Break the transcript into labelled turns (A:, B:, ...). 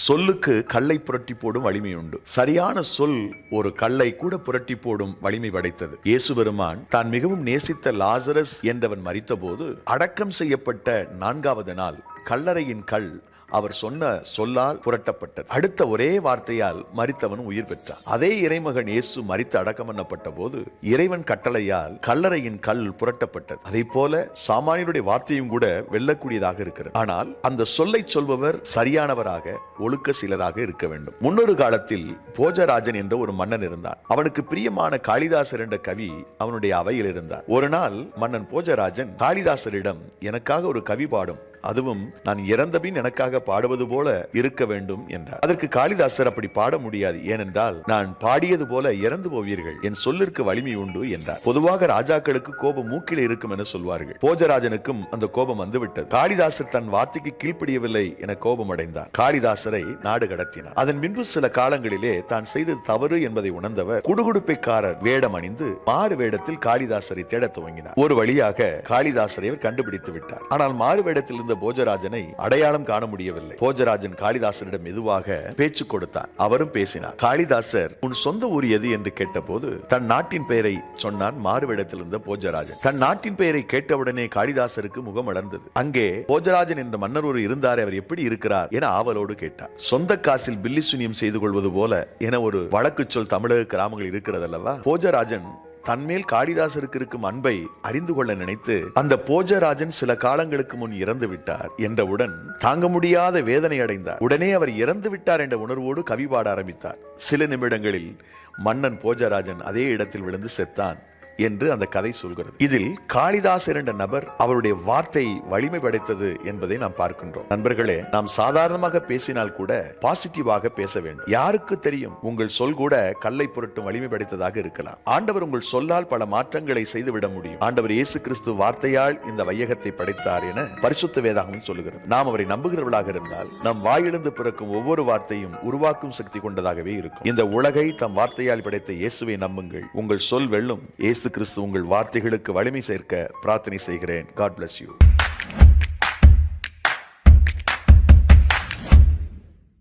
A: சொல்லுக்கு கல்லை புரட்டி போடும் வலிமை உண்டு. சரியான சொல் ஒரு கல்லை கூட புரட்டி போடும் வலிமை படைத்தது. இயேசு பெருமான் தான் மிகவும் நேசித்த லாசரஸ் என்றவன் மரித்தபோது அடக்கம் செய்யப்பட்ட 4வது நாள் கல்லறையின் கல் அவர் சொன்ன சொல்லால் புரட்டப்பட்டது. அடுத்த ஒரே வார்த்தையால் மரித்தவன் உயிர் பெற்றான். அதே இறைமகன் இயேசு மரித்து அடக்கம் பண்ணப்பட்ட போது இறைவன் கட்டளையால் கல்லறையின் கல் புரட்டப்பட்டது. அதே போல சாமானியனுடைய வார்த்தையும் கூட வெல்லக்கூடியதாக இருக்கிறது. ஆனால் அந்த சொல்லை சொல்பவர் சரியானவராக ஒழுக்க சீலராக இருக்க வேண்டும். முன்னொரு காலத்தில் போஜராஜன் என்ற ஒரு மன்னன் இருந்தான். அவனுக்கு பிரியமான காளிதாசர் என்ற கவி அவனுடைய அவையில் இருந்தார். ஒரு நாள் மன்னன் போஜராஜன் காளிதாசரிடம் எனக்காக ஒரு கவி பாடும், அதுவும் நான் இறந்தபின் எனக்காக பாடுவது போல இருக்க வேண்டும் என்றார். அதற்கு காளிதாசர் அப்படி பாட முடியாது, ஏனென்றால் நான் பாடியது போல இறந்து போவீர்கள், என் சொல்லிற்கு வலிமை உண்டு என்றார். பொதுவாக ராஜாக்களுக்கு கோபம் மூக்கில் இருக்கும் என சொல்வார்கள். போஜராஜனுக்கும் அந்த கோபம் வந்துவிட்டது. காளிதாசர் தன் வார்த்தைக்கு கீழ்ப்படியவில்லை என கோபம் அடைந்தார். காளிதாசரை நாடு கடத்தினார். அதன் பின்பு சில காலங்களிலே தான் செய்தது தவறு என்பதை உணர்ந்தவர் குடுகுடுப்பைக்காரர் வேடம் அணிந்து மாறு வேடத்தில் காளிதாசரை தேட துவங்கினார். ஒரு வழியாக காளிதாசரை அவர் கண்டுபிடித்து விட்டார். ஆனால் மாறு வேடத்தில் இருந்த போஜராஜனை அடையாளம் காண முடியவில்லை. போஜராஜன் காளிதாசரிடம் மெதுவாக பேச்சு கொடுத்தான். அவரும் பேசினார். காளிதாசர் உன் சொந்த ஊர் எது என்று கேட்டபோது தன் நாட்டின் பெயரை சொன்னான். மாறுவேடத்தில் இருந்த போஜராஜன் தன் நாட்டின் பெயரை கேட்டவுடனே காளிதாசருக்கு முகம் வளர்ந்தது. அங்கே போஜராஜன் என்ற மன்னர் ஒரு இருந்தார், அவர் எப்படி இருக்கிறார் என ஆவலோடு கேட்டார். சொந்த காசில் பில்லி சுனியம் செய்து கொள்வது போல என ஒரு வழக்கு சொல் தமிழக கிராமங்கள் இருக்கிறது அல்லவா. போஜராஜன் தன்மேல் காளிதாசருக்கு இருக்கும் அன்பை அறிந்து கொள்ள நினைத்து அந்த போஜராஜன் சில காலங்களுக்கு முன் இறந்து விட்டார் என்றவுடன் தாங்க முடியாத வேதனை அடைந்தார். உடனே அவர் இறந்து விட்டார் என்ற உணர்வோடு கவி பாட ஆரம்பித்தார். சில நிமிடங்களில் மன்னன் போஜராஜன் அதே இடத்தில் விழுந்து செத்தான் என்று அந்த கதை சொல்கிறது. இதில் காளிதாசர் என்ற நபர் அவருடைய வார்த்தை வலிமை படைத்தது என்பதை நாம் பார்க்கின்றோம். நண்பர்களே, நாம் சாதாரணமாக பேசினால் கூட பாசிட்டிவாக பேச வேண்டும். யாருக்கு தெரியும், உங்கள் சொல் கூட கல்லை புரட்டும் வலிமை படைத்ததாக இருக்கலாம். ஆண்டவர் உங்கள் சொல்லால் பல மாற்றங்களை செய்துவிட முடியும். ஆண்டவர் இயேசு கிறிஸ்து வார்த்தையால் இந்த வையகத்தை படைத்தார் என பரிசுத்த வேதாகமம் சொல்லுகிறது. நாம் அவரை நம்புகிறவர்களாக இருந்தால் நம் வாயிலிருந்து பிறக்கும் ஒவ்வொரு வார்த்தையும் உருவாக்கும் சக்தி கொண்டதாகவே இருக்கும். இந்த உலகை தம் வார்த்தையால் படைத்த இயேசுவை நம்புங்கள். உங்கள் சொல் வெல்லும். இயேசு கிறிஸ்து உங்கள் வார்த்தைகளுக்கு வலிமை சேர்க்க பிரார்த்தனை செய்கிறேன். God bless you.